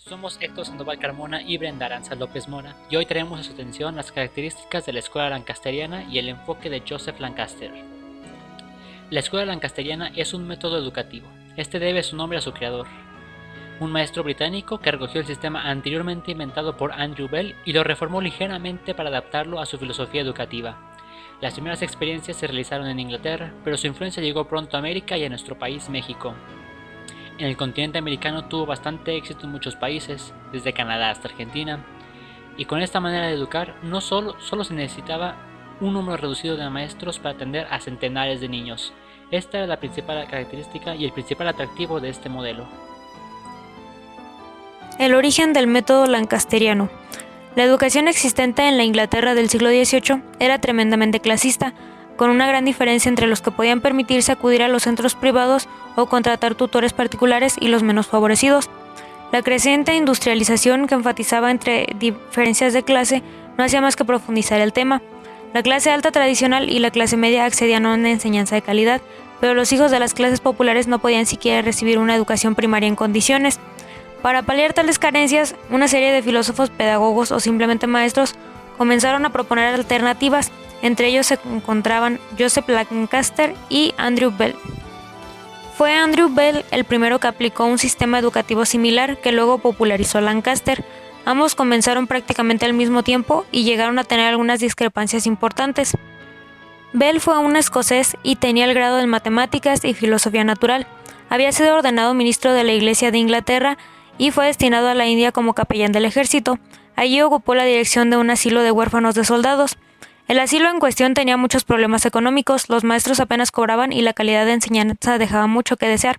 Somos Héctor Sandoval Carmona y Brenda Aranza López Mora, y hoy traemos a su atención las características de la escuela lancasteriana y el enfoque de Joseph Lancaster. La escuela lancasteriana es un método educativo. Este debe su nombre a su creador, un maestro británico que recogió el sistema anteriormente inventado por Andrew Bell y lo reformó ligeramente para adaptarlo a su filosofía educativa. Las primeras experiencias se realizaron en Inglaterra, pero su influencia llegó pronto a América y a nuestro país, México. En el continente americano tuvo bastante éxito en muchos países, desde Canadá hasta Argentina, y con esta manera de educar no solo se necesitaba un número reducido de maestros para atender a centenares de niños. Esta era la principal característica y el principal atractivo de este modelo. El origen del método lancasteriano. La educación existente en la Inglaterra del siglo XVIII era tremendamente clasista, con una gran diferencia entre los que podían permitirse acudir a los centros privados o contratar tutores particulares y los menos favorecidos. La creciente industrialización que enfatizaba entre diferencias de clase no hacía más que profundizar el tema. La clase alta tradicional y la clase media accedían a una enseñanza de calidad, pero los hijos de las clases populares no podían siquiera recibir una educación primaria en condiciones. Para paliar tales carencias, una serie de filósofos, pedagogos o simplemente maestros comenzaron a proponer alternativas. Entre ellos se encontraban Joseph Lancaster y Andrew Bell. Fue Andrew Bell el primero que aplicó un sistema educativo similar que luego popularizó Lancaster. Ambos comenzaron prácticamente al mismo tiempo y llegaron a tener algunas discrepancias importantes. Bell fue un escocés y tenía el grado en matemáticas y filosofía natural. Había sido ordenado ministro de la Iglesia de Inglaterra y fue destinado a la India como capellán del ejército. Allí ocupó la dirección de un asilo de huérfanos de soldados. El asilo en cuestión tenía muchos problemas económicos, los maestros apenas cobraban y la calidad de enseñanza dejaba mucho que desear.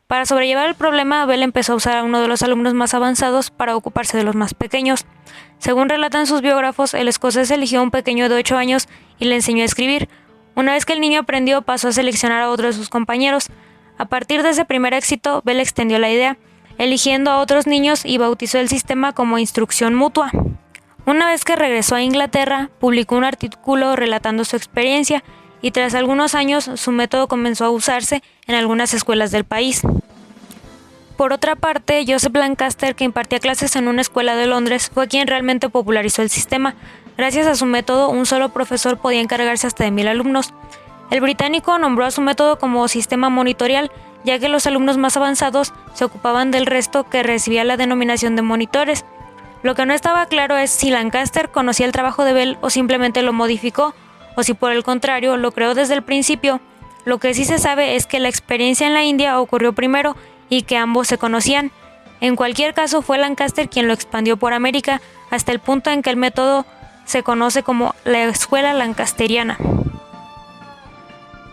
Para sobrellevar el problema, Bell empezó a usar a uno de los alumnos más avanzados para ocuparse de los más pequeños. Según relatan sus biógrafos, el escocés eligió a un pequeño de 8 años y le enseñó a escribir. Una vez que el niño aprendió, pasó a seleccionar a otro de sus compañeros. A partir de ese primer éxito, Bell extendió la idea, eligiendo a otros niños y bautizó el sistema como instrucción mutua. Una vez que regresó a Inglaterra, publicó un artículo relatando su experiencia y tras algunos años su método comenzó a usarse en algunas escuelas del país. Por otra parte, Joseph Lancaster, que impartía clases en una escuela de Londres, fue quien realmente popularizó el sistema. Gracias a su método, un solo profesor podía encargarse hasta de 1000 alumnos. El británico nombró a su método como sistema monitorial, ya que los alumnos más avanzados se ocupaban del resto, que recibía la denominación de monitores. Lo que no estaba claro es si Lancaster conocía el trabajo de Bell o simplemente lo modificó, o si por el contrario lo creó desde el principio. Lo que sí se sabe es que la experiencia en la India ocurrió primero y que ambos se conocían. En cualquier caso, fue Lancaster quien lo expandió por América hasta el punto en que el método se conoce como la escuela lancasteriana.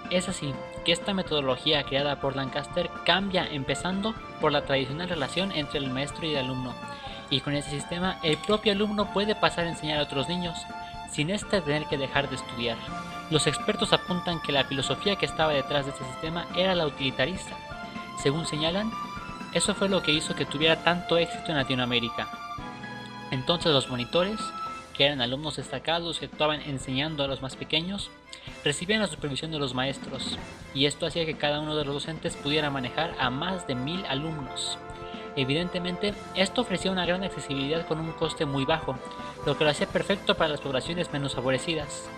Es así que esta metodología creada por Lancaster cambia empezando por la tradicional relación entre el maestro y el alumno, y con este sistema el propio alumno puede pasar a enseñar a otros niños, sin tener que dejar de estudiar. Los expertos apuntan que la filosofía que estaba detrás de este sistema era la utilitarista. Según señalan, eso fue lo que hizo que tuviera tanto éxito en Latinoamérica. Entonces los monitores, que eran alumnos destacados que estaban enseñando a los más pequeños, recibían la supervisión de los maestros, y esto hacía que cada uno de los docentes pudiera manejar a más de 1000 alumnos. Evidentemente, esto ofrecía una gran accesibilidad con un coste muy bajo, lo que lo hacía perfecto para las poblaciones menos favorecidas.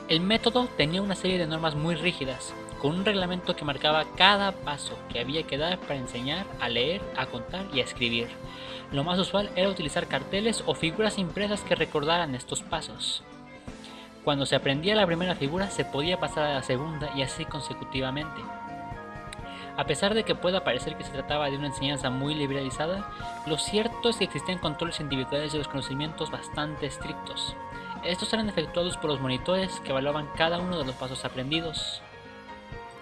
El método tenía una serie de normas muy rígidas, con un reglamento que marcaba cada paso que había que dar para enseñar a leer, a contar y a escribir. Lo más usual era utilizar carteles o figuras impresas que recordaran estos pasos. Cuando se aprendía la primera figura, se podía pasar a la segunda y así consecutivamente. A pesar de que pueda parecer que se trataba de una enseñanza muy liberalizada, lo cierto es que existían controles individuales de los conocimientos bastante estrictos. Estos eran efectuados por los monitores que evaluaban cada uno de los pasos aprendidos.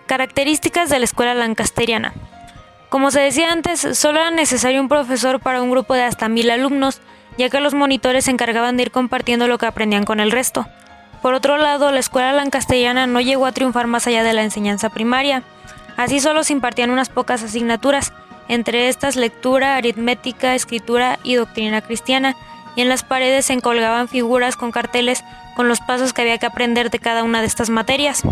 Características de la escuela lancasteriana. Como se decía antes, solo era necesario un profesor para un grupo de hasta 1000 alumnos, ya que los monitores se encargaban de ir compartiendo lo que aprendían con el resto. Por otro lado, la escuela lancasteriana no llegó a triunfar más allá de la enseñanza primaria. Así solo se impartían unas pocas asignaturas, entre estas lectura, aritmética, escritura y doctrina cristiana, y en las paredes se encolgaban figuras con carteles con los pasos que había que aprender de cada una de estas materias.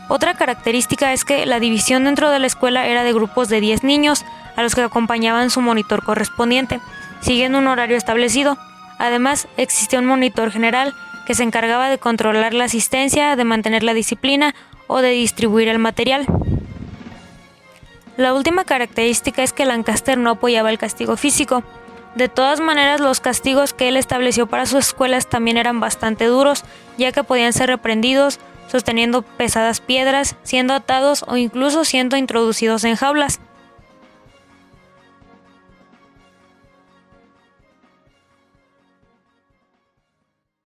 Otra característica es que la división dentro de la escuela era de grupos de 10 niños, a los que acompañaban su monitor correspondiente, siguiendo un horario establecido. Además, existía un monitor general que se encargaba de controlar la asistencia, de mantener la disciplina o de distribuir el material. La última característica es que Lancaster no apoyaba el castigo físico. De todas maneras, los castigos que él estableció para sus escuelas también eran bastante duros, ya que podían ser reprendidos sosteniendo pesadas piedras, siendo atados o incluso siendo introducidos en jaulas.